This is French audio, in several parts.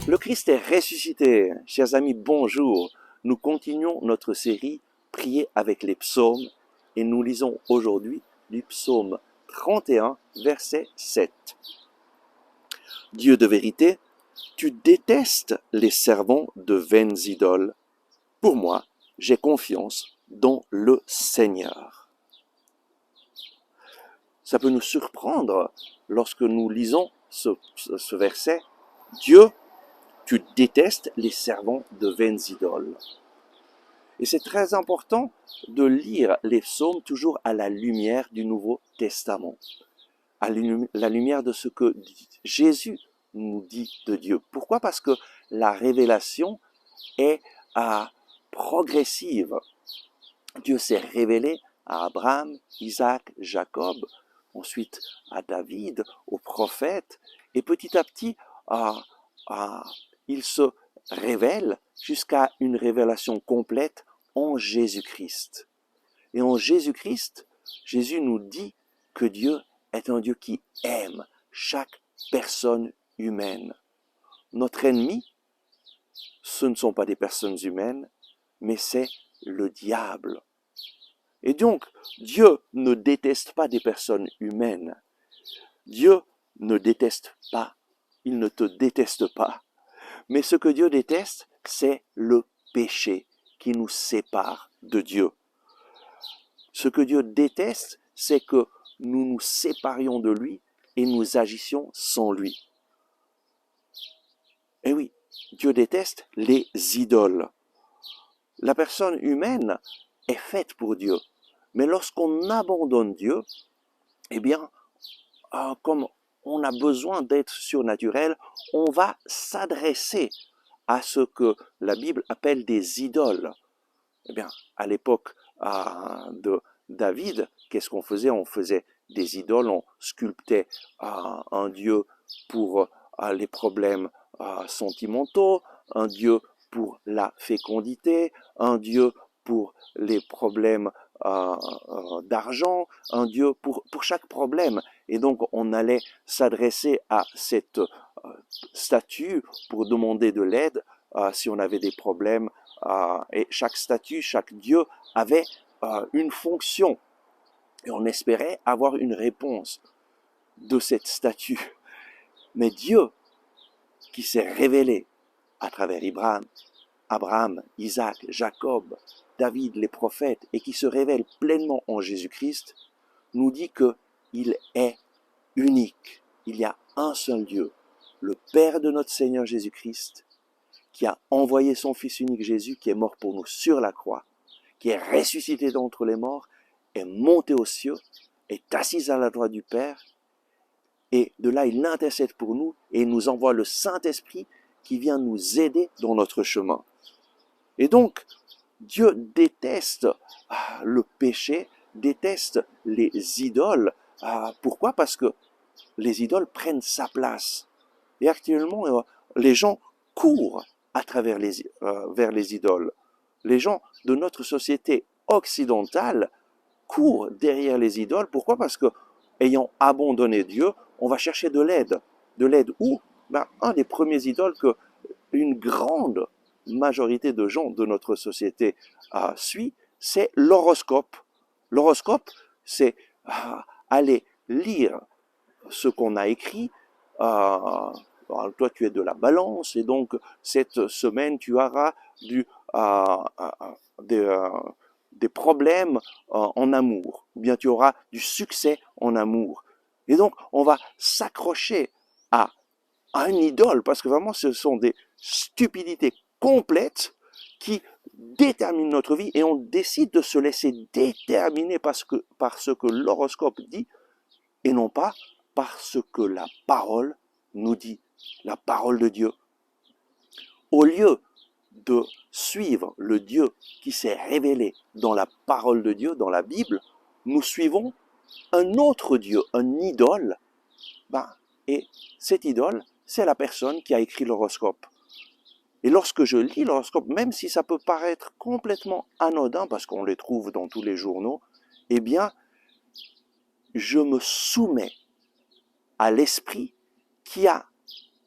Le Christ est ressuscité. Chers amis, bonjour. Nous continuons notre série Prier avec les psaumes et nous lisons aujourd'hui du psaume 31, verset 7. Dieu de vérité, tu détestes les servants de vaines idoles. Pour moi, j'ai confiance dans le Seigneur. Ça peut nous surprendre lorsque nous lisons ce verset. Dieu, tu détestes les servants de vaines idoles. Et c'est très important de lire les psaumes toujours à la lumière du Nouveau Testament, à la lumière de ce que Jésus nous dit de Dieu. Pourquoi? Parce que la révélation est progressive. Dieu s'est révélé à Abraham, Isaac, Jacob, ensuite à David, aux prophètes, et petit à petit, il se révèle jusqu'à une révélation complète en Jésus-Christ. Et en Jésus-Christ, Jésus nous dit que Dieu est un Dieu qui aime chaque personne humaine. Notre ennemi, ce ne sont pas des personnes humaines, mais c'est le diable. Et donc, Dieu ne déteste pas des personnes humaines. Dieu ne déteste pas. Il ne te déteste pas. Mais ce que Dieu déteste, c'est le péché qui nous sépare de Dieu. Ce que Dieu déteste, c'est que nous nous séparions de lui et nous agissions sans lui. Et oui, Dieu déteste les idoles. La personne humaine est faite pour Dieu. Mais lorsqu'on abandonne Dieu, eh bien, comme on a besoin d'être surnaturel, on va s'adresser à ce que la Bible appelle des idoles. Eh bien, à l'époque de David, qu'est-ce qu'on faisait? On faisait des idoles, on sculptait un dieu pour les problèmes sentimentaux, un dieu pour la fécondité, un dieu pour les problèmes d'argent, un dieu pour chaque problème. Et donc, on allait s'adresser à cette statue pour demander de l'aide si on avait des problèmes. Et chaque statue, chaque dieu avait une fonction. Et on espérait avoir une réponse de cette statue. Mais Dieu, qui s'est révélé à travers Abraham, Isaac, Jacob, David, les prophètes, et qui se révèle pleinement en Jésus-Christ, nous dit qu'il est unique. Il y a un seul Dieu, le Père de notre Seigneur Jésus-Christ, qui a envoyé son Fils unique Jésus, qui est mort pour nous sur la croix, qui est ressuscité d'entre les morts, est monté aux cieux, est assis à la droite du Père, et de là il intercède pour nous et nous envoie le Saint-Esprit qui vient nous aider dans notre chemin. Et donc, Dieu déteste le péché, déteste les idoles. Pourquoi? Parce que les idoles prennent sa place. Et actuellement, les gens courent à travers vers les idoles. Les gens de notre société occidentale courent derrière les idoles. Pourquoi? Parce que, ayant abandonné Dieu, on va chercher de l'aide. De l'aide où? Un des premiers idoles que une grande majorité de gens de notre société suit, c'est l'horoscope. L'horoscope, c'est aller lire ce qu'on a écrit. Toi, tu es de la balance, et donc cette semaine, tu auras des problèmes en amour, ou bien tu auras du succès en amour. Et donc, on va s'accrocher à une idole, parce que vraiment, ce sont des stupidités complètes qui déterminent notre vie, et on décide de se laisser déterminer par ce que l'horoscope dit, et non pas par ce que la parole nous dit, la parole de Dieu. Au lieu de suivre le Dieu qui s'est révélé dans la parole de Dieu, dans la Bible, nous suivons un autre Dieu, un idole. Et cette idole, c'est la personne qui a écrit l'horoscope. Et lorsque je lis l'horoscope, même si ça peut paraître complètement anodin, parce qu'on les trouve dans tous les journaux, eh bien, je me soumets à l'esprit qui a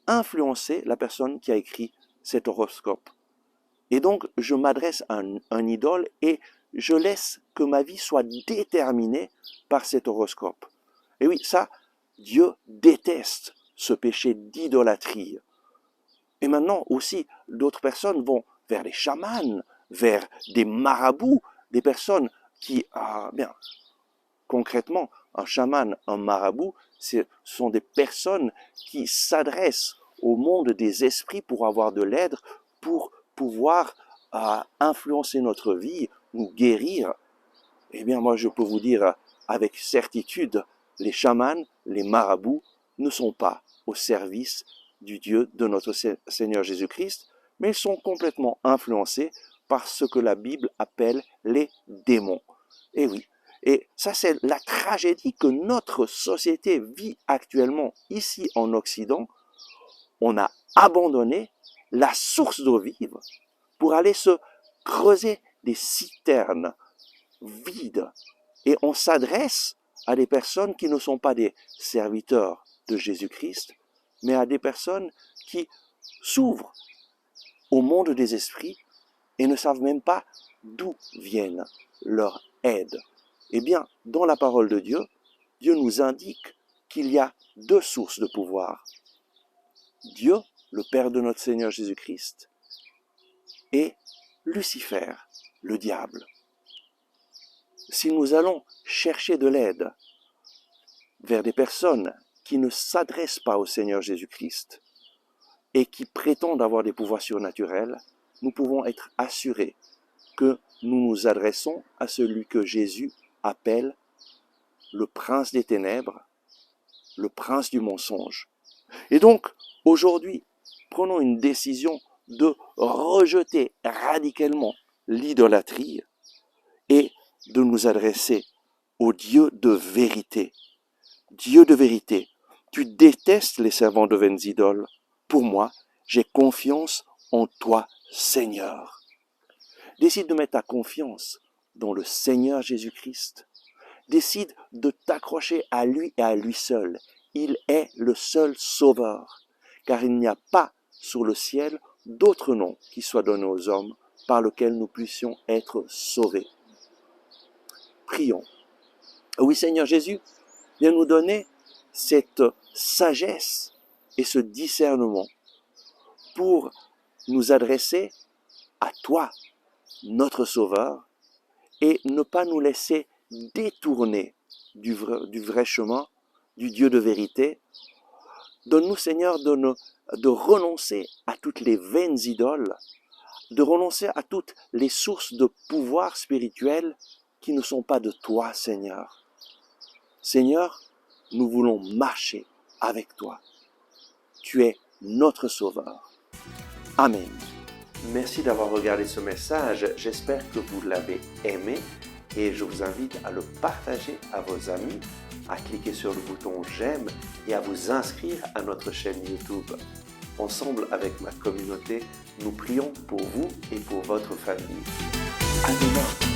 influencer la personne qui a écrit cet horoscope. Et donc, je m'adresse à un idole et je laisse que ma vie soit déterminée par cet horoscope. Et oui, ça, Dieu déteste ce péché d'idolâtrie. Et maintenant aussi, d'autres personnes vont vers les chamans, vers des marabouts, des personnes qui, concrètement, un chaman, un marabout, ce sont des personnes qui s'adressent au monde des esprits pour avoir de l'aide, pour pouvoir influencer notre vie, nous guérir. Eh bien, moi, je peux vous dire avec certitude, les chamans, les marabouts ne sont pas au service du Dieu de notre Seigneur Jésus-Christ, mais ils sont complètement influencés par ce que la Bible appelle les démons. Et oui, et ça c'est la tragédie que notre société vit actuellement ici en Occident. On a abandonné la source d'eau vive pour aller se creuser des citernes vides. Et on s'adresse à des personnes qui ne sont pas des serviteurs de Jésus-Christ, mais à des personnes qui s'ouvrent au monde des esprits et ne savent même pas d'où viennent leur aide. Eh bien, dans la parole de Dieu, Dieu nous indique qu'il y a deux sources de pouvoir. Dieu, le Père de notre Seigneur Jésus-Christ, et Lucifer, le diable. Si nous allons chercher de l'aide vers des personnes qui ne s'adressent pas au Seigneur Jésus-Christ et qui prétendent avoir des pouvoirs surnaturels, nous pouvons être assurés que nous nous adressons à celui que Jésus appelle le prince des ténèbres, le prince du mensonge. Et donc, aujourd'hui, prenons une décision de rejeter radicalement l'idolâtrie et de nous adresser au Dieu de vérité. Dieu de vérité, tu détestes les servants de vaines idoles. Pour moi, j'ai confiance en toi, Seigneur. Décide de mettre ta confiance dans le Seigneur Jésus-Christ. Décide de t'accrocher à lui et à lui seul. Il est le seul sauveur, car il n'y a pas sur le ciel d'autre nom qui soit donné aux hommes par lequel nous puissions être sauvés. Prions. Oui, Seigneur Jésus, viens nous donner cette sagesse et ce discernement pour nous adresser à toi, notre Sauveur, et ne pas nous laisser détourner du vrai chemin, du Dieu de vérité. Donne-nous, Seigneur, de renoncer à toutes les vaines idoles, de renoncer à toutes les sources de pouvoir spirituel qui ne sont pas de toi, Seigneur. Seigneur, nous voulons marcher avec toi. Tu es notre Sauveur. Amen. Merci d'avoir regardé ce message. J'espère que vous l'avez aimé et je vous invite à le partager à vos amis, à cliquer sur le bouton j'aime et à vous inscrire à notre chaîne YouTube. Ensemble avec ma communauté, nous prions pour vous et pour votre famille. À demain.